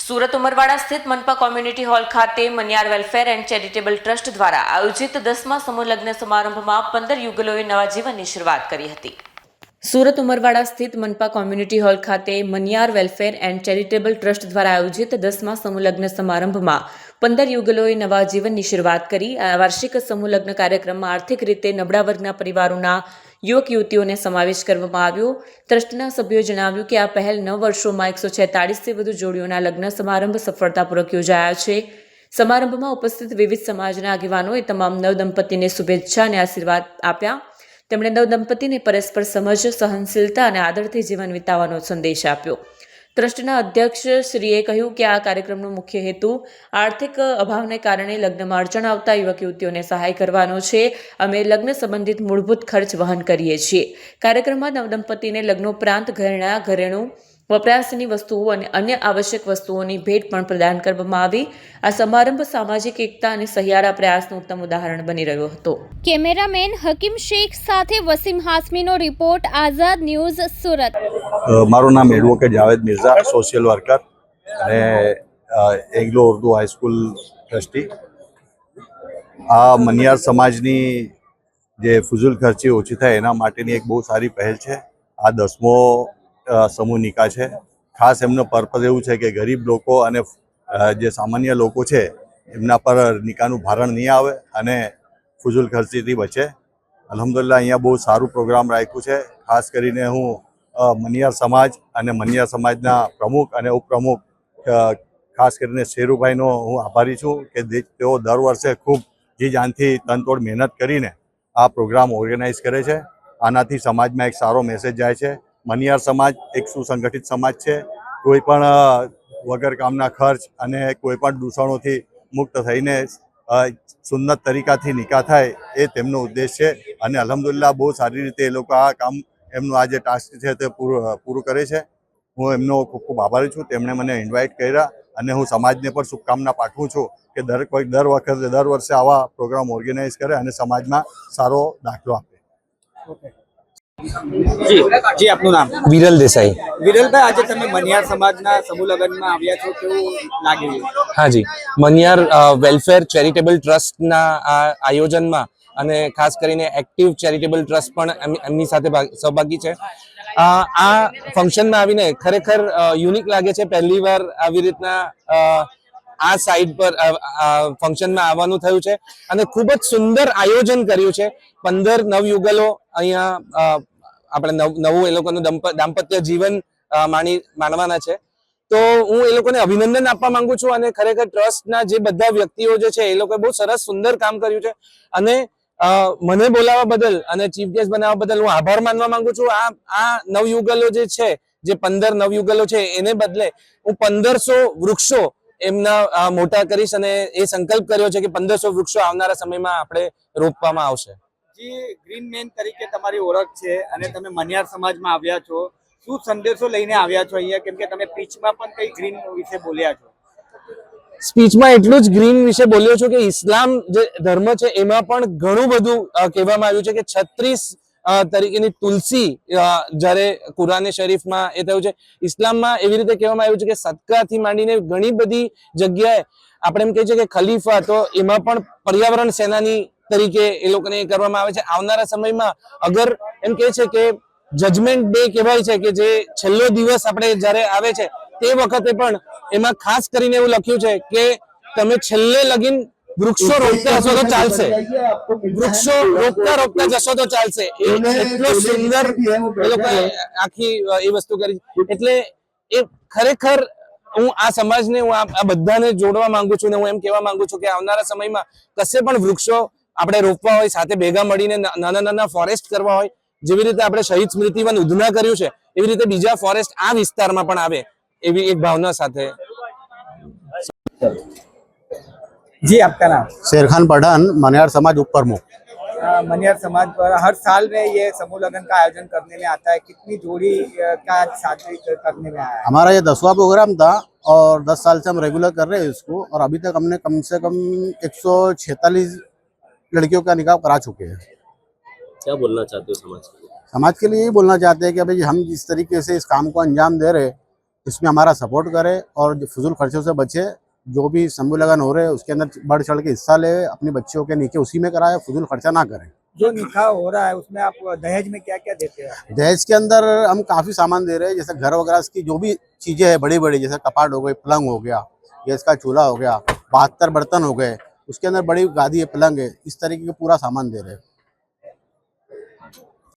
સુરત ઉમરવાડા સ્થિત મનપા community hall ખાતે Maniyar welfare and charitable trust દ્વારા આયોજિત 10મા સમૂહ લગ્ન સમારંભમાં 15 યુગલોએ નવા જીવનની શરૂઆત કરી હતી। સુરત ઉમરવાડા સ્થિત મનપા કોમ્યુનિટી હોલ ખાતે Maniyar welfare and charitable trust દ્વારા આયોજિત 10મા સમૂહ લગ્ન સમારંભમાં 15 યુગલોએ નવા જીવનની શરૂઆત કરી। આ વાર્ષિક સમૂહ લગ્ન કાર્યક્રમમાં આર્થિક રીતે નબળા વર્ગના પરિવારોના યુવક યુવતીઓને સમાવેશ કરવામાં આવ્યો। ટ્રસ્ટના સભ્યોએ જણાવ્યું કે આ પહેલ 9 વર્ષોમાં 146થી વધુ જોડીઓના લગ્ન સમારંભ સફળતાપૂર્વક યોજાયા છે। સમારંભમાં ઉપસ્થિત વિવિધ સમાજના આગેવાનોએ તમામ નવદંપતીને શુભેચ્છા અને આશીર્વાદ આપ્યા। તેમણે નવદંપતીને પરસ્પર સમજ, સહનશીલતા અને આદરથી જીવન વિતાવવાનો સંદેશ આપ્યો। ટ્રસ્ટના અધ્યક્ષ શ્રીએ કહ્યું કે આ કાર્યક્રમનો મુખ્ય હેતુ આર્થિક અભાવને કારણે લગ્નમાં અડચણ આવતા યુવક યુવતીઓને સહાય કરવાનો છે। અમે લગ્ન સંબંધિત મૂળભૂત ખર્ચ વહન કરીએ છીએ। કાર્યક્રમમાં નવદંપતીને લગ્નોપરાંત ઘરેણાં, ઘરેણું વપરાશની વસ્તુઓ અને અન્ય આવશ્યક વસ્તુઓની ભેટ પણ પ્રદાન કરવામાં આવી। આ સમારંભ સામાજિક એકતા અને સહિયારા પ્રયાસનું ઉત્તમ ઉદાહરણ બની રહ્યો હતો। કેમેરામેન હકીમ શેખ સાથે વસીમ હાસમીનો રિપોર્ટ, આઝાદ ન્યૂઝ, સુરત। મારું નામ advocate Javed Mirza, social worker અને એંગ્લો ઉર્દુ હાઈસ્કૂલ ટ્રસ્ટી। આ મનિયાર સમાજની જે ફુઝુલ ખર્ચી ઓછી થાય એના માટેની એક બહુ સારી પહેલ છે। આ 10મો સમૂહ નિકાહ છે। ખાસ એમનો પર્પઝ એવું છે કે ગરીબ લોકો અને જે સામાન્ય લોકો છે એમના પર નિકાહનું ભારણ નહીં આવે અને ફુઝુલ ખર્ચીથી બચે। અલ્હમ્દુલિલ્લાહ અહીંયા બહુ સારું પ્રોગ્રામ રાખ્યું છે। ખાસ કરીને હું મનિયાર સમાજ અને મનિયાર સમાજના પ્રમુખ અને ઉપપ્રમુખ ખાસ કરીને શેરુભાઈનો હું આભારી છું કે તેઓ દર વર્ષે ખૂબ જી જાનથી તનતોડ મહેનત કરીને આ પ્રોગ્રામ ઓર્ગેનાઇઝ કરે છે। આનાથી સમાજમાં એક સારો મેસેજ જાય છે। મનિયાર સમાજ એક સુસંગઠિત સમાજ છે। કોઈ પણ વગર કામના ખર્ચ અને કોઈ પણ દૂષણોથી મુક્ત થઈને સુન્નત તરીકાથી નિકાહ થાય એ તેમનો ઉદ્દેશ છે અને અલ્હમ્દુલિલ્લાહ બહુ સારી રીતે એ લોકો આ કામ એમનું આ જે ટાસ્ક છે તે પૂરું કરે છે। હું એમનો ખૂબ ખૂબ આભારી છું। તેમણે મને ઇન્વાઇટ કર્યા અને હું સમાજને પણ શુભકામના પાઠવું છું કે દર વર્ષે આવા પ્રોગ્રામ ઓર્ગેનાઇઝ કરે અને સમાજમાં સારો દાખલો આપે। જી આપનું નામ? વિરલ દેસાઈ। વિરલભાઈ, આજે તમે મનિયાર સમાજના સમૂહ લગ્નમાં આવ્યા છો, કેવું લાગી રહ્યું? હા જી, મનિયાર વેલફેર ચેરિટેબલ ટ્રસ્ટના આ આયોજનમાં અને ખાસ કરીને એક્ટિવ ચેરિટેબલ ટ્રસ્ટ પણ એમની સાથે સહભાગી છે। આ ફંક્શનમાં આવીને ખરેખર યુનિક લાગે છે। પહેલી વાર આવી રીતના આ સાઇડ પર ફંક્શનમાં આવવાનું થયું છે અને ખૂબ જ સુંદર આયોજન કર્યું છે। 15 નવયુગલો અહીંયા આપણે નવું એ લોકોનું દાંપત્ય જીવન માણવાના છે। તો હું એ લોકોને અભિનંદન આપવા માંગુ છું અને ખરેખર ટ્રસ્ટના જે બધા વ્યક્તિઓ જે છે એ લોકોએ બહુ સરસ સુંદર કામ કર્યું છે અને મને બોલાવવા બદલ અને ચીફ ગેસ્ટ બનાવવા બદલ હું આભાર માનવા માંગુ છું। આ નવયુગલો જે છે, જે 15 નવયુગલો છે, એને બદલે હું 1500 વૃક્ષો એમના મોટા કરીશ અને એ સંકલ્પ કર્યો છે કે 1500 વૃક્ષો આવનારા સમયમાં આપણે રોપવામાં આવશે। જી, ગ્રીન મેન તરીકે તમારી ઓળખ છે અને તમે મનિયાર સમાજમાં આવ્યા છો, શું સંદેશો લઈને આવ્યા છો અહીંયા? કેમ કે તમે પીચમાં પણ કઈ ગ્રીન વિશે બોલ્યા છો। સ્પીચમાં એટલું જ ગ્રીન વિશે બોલ્યો છું કે ઇસ્લામ જે ધર્મ છે એમાં પણ ઘણું બધું કહેવામાં આવ્યું છે કે 36 તરીકેની તુલસી જ્યારે કુરાને શરીફમાં એ થયું છે। ઇસ્લામમાં એવી રીતે કહેવામાં આવ્યું છે કે સદકાથી માંડીને ઘણી બધી જગ્યાએ આપણે એમ કહીએ છીએ કે ખલીફા, તો એમાં પણ પર્યાવરણ સેનાની તરીકે એ લોકોને કરવામાં આવે છે। આવનારા સમયમાં અગર એમ કહે છે કે જજમેન્ટ ડે કહેવાય છે કે જે છેલ્લો દિવસ આપણે જ્યારે આવે છે તે વખતે પણ એમાં ખાસ કરીને એવું લખ્યું છે કે તમે છેલ્લે લગીન વૃક્ષો રોપતા હશો તો ચાલશે, વૃક્ષો રોપતા જશો તો ચાલશે। એટલો સુંદર એ લોકોએ આખી એ વસ્તુ કરી। એટલે એ ખરેખર હું આ સમાજને, હું આ બધાને જોડવા માંગુ છું ને હું એમ કહેવા માંગુ છું કે આવનારા સમયમાં કશે પણ વૃક્ષો આપણે રોપવા હોય, સાથે ભેગા મળીને નાના નાના ફોરેસ્ટ કરવા હોય, જેવી રીતે આપણે શહીદ સ્મૃતિવન ઉધના કર્યું છે એવી રીતે બીજા ફોરેસ્ટ આ વિસ્તારમાં પણ આવે એવી એક ભાવના સાથે। जी, आपका नाम? शेरखान पठान, मनियार समाज उप प्रमुख। मनियार समाज पर हर साल में ये समूह लगन का आयोजन करने में आता है, कितनी जोड़ी का शादी करने में आया है? हमारा ये 10वां प्रोग्राम था और 10 साल से हम रेगुलर कर रहे हैं इसको और अभी तक हमने कम से कम 146 लड़कियों का निकाह करा चुके हैं। क्या बोलना चाहते हो समाज के लिए? समाज के लिए यही बोलना चाहते हैं कि भाई हम जिस तरीके से इस काम को अंजाम दे रहे हैं इसमें हमारा सपोर्ट करे और जो फजूल खर्चों से बचे। जो भी समूह लगन हो रहे हैं उसके अंदर बढ़ चढ़ के हिस्सा ले, अपनी बच्चियों के निकाह उसी में कराए, फजूल खर्चा ना करें। जो निकाह हो रहा है उसमें आप दहेज में क्या क्या देते हैं? दहेज के अंदर हम काफ़ी सामान दे रहे हैं, जैसे घर वगैरह की जो भी चीज़ें हैं बड़ी बड़ी, जैसे कपाट हो गए, पलंग हो गया, गैस का चूल्हा हो गया, 72 बर्तन हो गए, उसके अंदर बड़ी गादी है, पलंग है, इस तरीके का पूरा सामान दे रहे हैं।